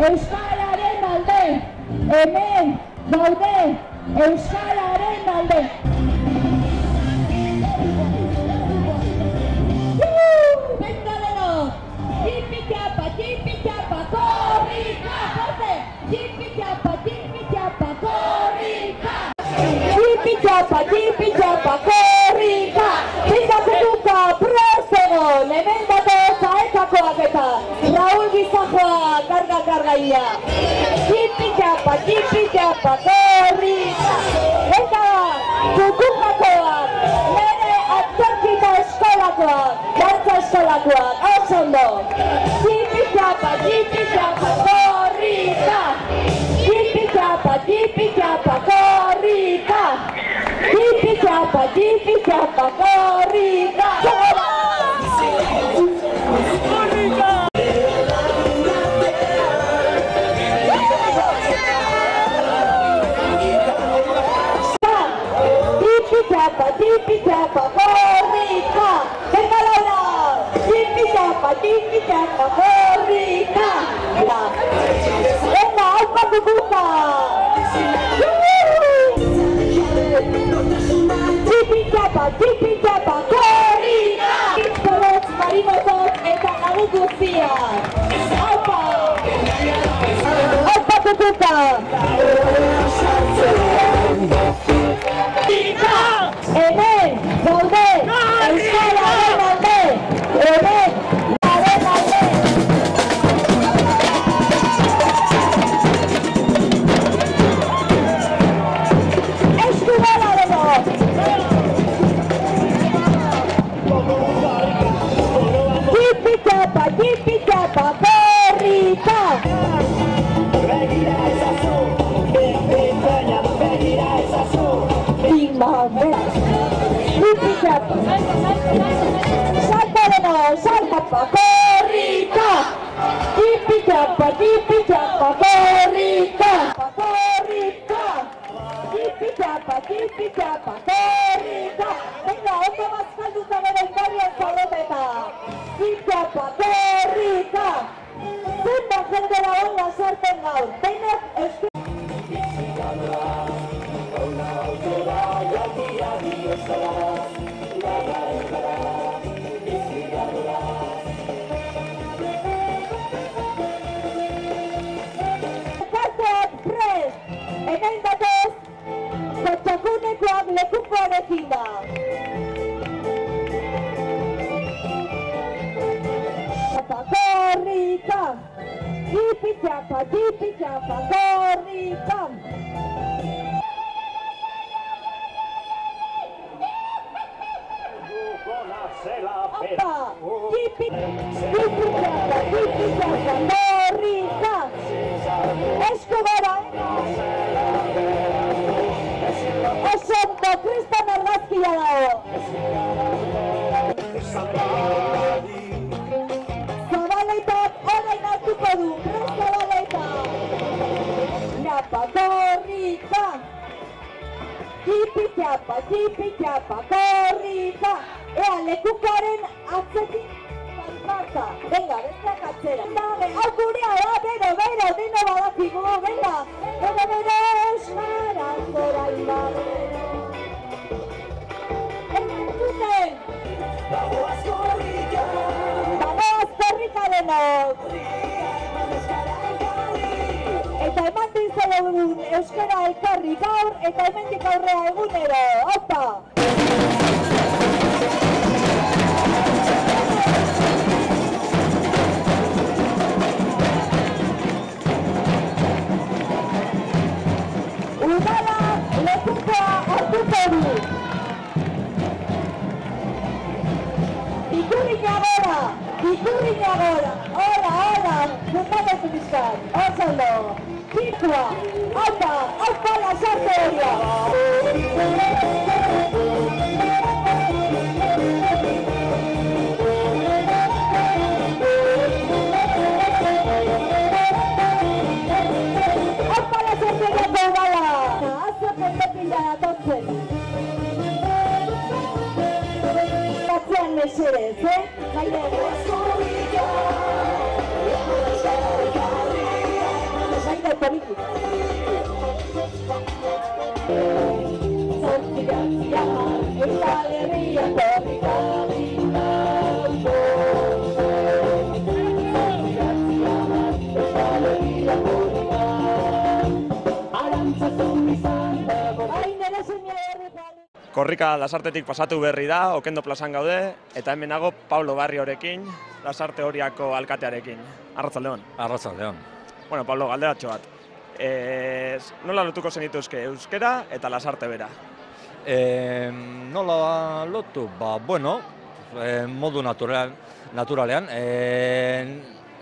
Euskararen alde, hemen gaude, Euskararen alde. Venga denok, tipi-txapa, korrika, Jose! Tipi-txapa, korrika! Tipi-txapa, korrika! Pingaketuka, prosegon, hemen datoz aekakoak eta Raúl Gizajoa, karga-kargaia. Tipi-txapa, korrika! Eta kukukakoak, nire atzerkita eskolakoak, dantza eskolakoak, osondo. Tipi-txapa, korrika! Tipi-txapa, korrika! Tipi-txapa, korrika! Tipi-txapa, korrika! Venga Laura! Tipi-txapa, korrika! Venga, haupa kukuka! Tipi-txapa, korrika! Zorotz, marimozok eta lagun guztiak! Haupa! Haupa kukuka! Hemen, gaude, Euskararen alde, hemen, Euskararen alde. Esku gara denok. Tipi-txapa, korrika. Salta, korrika! Tipi-txapa, korrika! Tipi-txapa, korrika! Venga, ondo bazkalduta bere indarrian zaudeteta! Tipi-txapa, korrika! Zenbat jendera honga sartzen gaur, denak esku... Hemen datoz, Zotxakunekoak lekukoarekin da. Korrika! Tipi-txapa, korrika! Opa! Tipi-txapa, korrika! Esku gara! Osondo, kristan argazkia dago! Zabaleitak orain hartuko du, zabaleitak! Txapa, korrika! Tipi-txapa, korrika! Ea, lekukoaren atzetik marka! Venga, besteak atzera! Hau gurea da, bero, dino badakigu, venga! Bero, eskaran zora ibabero! Entzuten! Dagoaz korrika denok! Eta eman dizagun euskara elkarri gaur, eta hemendik aurrea egunero! Opa! Udala lekukoa hartuko du! Ikurriña gora! Hola! Juntamentu bizkat! Otzaldo! Kikua! Haupa lasarte horia! Haupa lasarte horia! atontzen. Batzean mesedez, Jaire. Jaire poliki. Zortzigatzia, Euskal Herrian korrika dira. Korrika Lasartetik pasatu berri da, Okendo plazan gaude, eta hemen nago Pablo Barriorekin, Lasarte Horiako alkatearekin. Arratsaldeon. Arratsaldeon. Bueno, Pablo, galderatxo bat. Nola lotuko zenituzke euskera eta Lasarte bera? Nola lotu? Bueno, modu naturalean,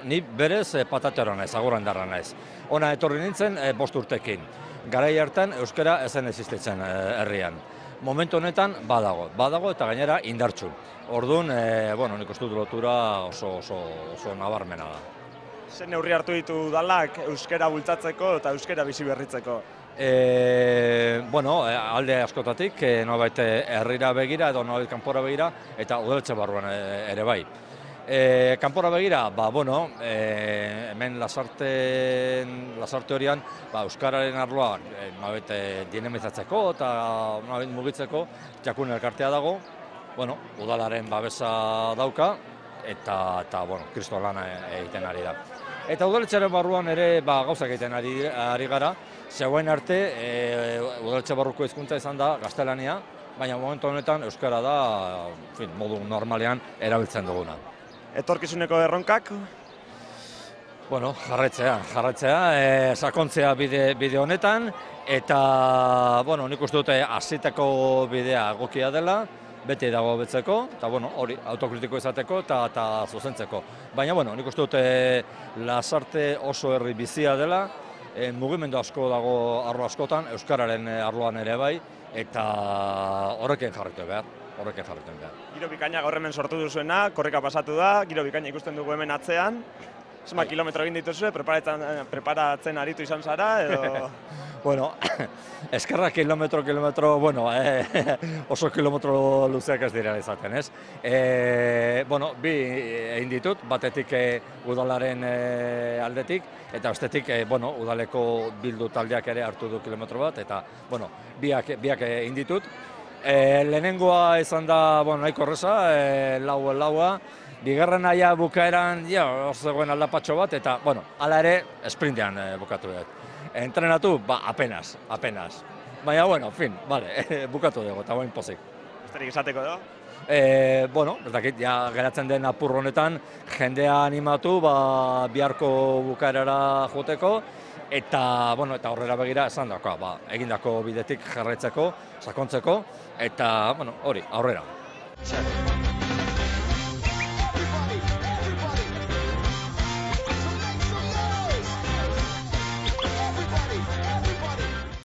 ni berez patateroa naiz, agurrendarra naiz. Ona etorri nintzen 5 urtekin. Garai hartan euskera ezen existitzen herrian. Momentu honetan badago eta gainera indartsu. Orduan, nik uste dut lotura oso nabarmena da. Zer neurri hartu ditu udalak euskera bultzatzeko eta euskera bizi berritzeko? Alde askotatik, nolabait herrira begira edo nolabait kanpora begira eta udaletxe barruan ere bai. Kanpora begira, hemen Lasarte Horian euskararen arloa dinamizatzeko eta mugitzeko Jakun elkartea dago, udalaren babesa dauka eta kriston lana egiten ari da. Eta udaletxearen barruan ere gauzak egiten ari gara, zegoen arte udaletxe barruko hizkuntza izan da gaztelania, baina momentu honetan euskara da modu normalean erabiltzen duguna. Etorkizuneko erronkak? Jarraitzea, sakontzea bide honetan, eta nik uste dute hasiteko bidea egokia dela, beti dago betzeko, eta hori autokritiko izateko eta zuzentzeko. Baina nik uste dute Lasarte oso herri bizia dela, mugimendu asko dago arlo askotan, euskararen arloan ere bai, eta horrekin jarraitu behar. Giro bikaina gaur hemen sortu duzuena, korrika pasatu da, giro bikaina ikusten dugu hemen atzean. Zenbat kilometro egin dituzue, preparatzen aritu izan zara, edo... Eskerrak kilometro, oso kilometro luzeak ez dira izaten, ez? Bi egin ditut, batetik udalaren aldetik, eta bestetik udaleko bildu taldeak ere hartu du kilometro bat, eta biak egin ditut. Lehenengoa izan da nahiko horreza, laua, bigarren naia bukaeran hor zegoen aldapatxo bat, eta hala ere esprintean bukatu dut. Entrenatu, apenas. Baina, bukatu dugu, eta guen pozik. Besterik esateko edo? Ez dakit, geratzen den apur honetan, jendea animatu, biharko bukaerara joteko, eta horrela begira esan dakoa, egindako bidetik jarraitzeko, sakontzeko, eta hori, aurrera.